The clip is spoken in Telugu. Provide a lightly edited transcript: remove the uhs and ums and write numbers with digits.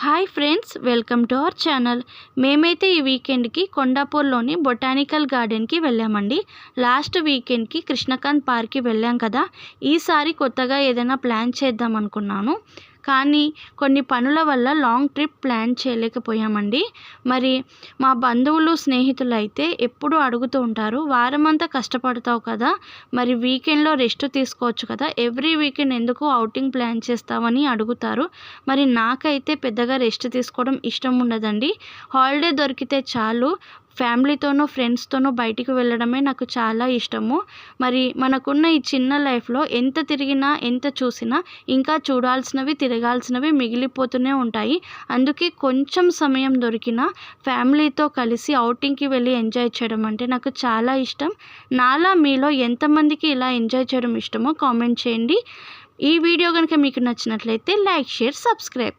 Hi friends, welcome to our channel. మేమైతే ఈ వీకెండ్కి కొండాపూర్లోని బొటానికల్ గార్డెన్కి వెళ్ళామండి. లాస్ట్ వీకెండ్కి కృష్ణకాంత్ పార్క్కి వెళ్ళాం కదా. ఈసారి కొత్తగా ఏదైనా ప్లాన్ చేద్దాం అనుకున్నాను, కానీ కొన్ని పనుల వల్ల లాంగ్ ట్రిప్ ప్లాన్ చేయలేకపోయామండి. మరి మా బంధువులు స్నేహితులు అయితే ఎప్పుడు అడుగుతూ ఉంటారు, వారమంతా కష్టపడతావు కదా, మరి వీకెండ్లో రెస్ట్ తీసుకోవచ్చు కదా, ఎవ్రీ వీకెండ్ ఎందుకు అవుటింగ్ ప్లాన్ చేస్తావని అడుగుతారు. మరి నాకైతే పెద్దగా రెస్ట్ తీసుకోవడం ఇష్టం ఉండదండి. హాలిడే దొరికితే చాలు ఫ్యామిలీతోనూ ఫ్రెండ్స్తోనూ బయటికి వెళ్ళడమే నాకు చాలా ఇష్టము. మరి మనకున్న ఈ చిన్న లైఫ్లో ఎంత తిరిగినా ఎంత చూసినా ఇంకా చూడాల్సినవి తిరగాల్సినవి మిగిలిపోతూనే ఉంటాయి. అందుకే కొంచెం సమయం దొరికినా ఫ్యామిలీతో కలిసి అవుటింగ్కి వెళ్ళి ఎంజాయ్ చేయడం అంటే నాకు చాలా ఇష్టం. నాలా మీలో ఎంతమందికి ఇలా ఎంజాయ్ చేయడం ఇష్టమో కామెంట్ చేయండి. ఈ వీడియో కనుక మీకు నచ్చినట్లయితే లైక్, షేర్, సబ్స్క్రైబ్.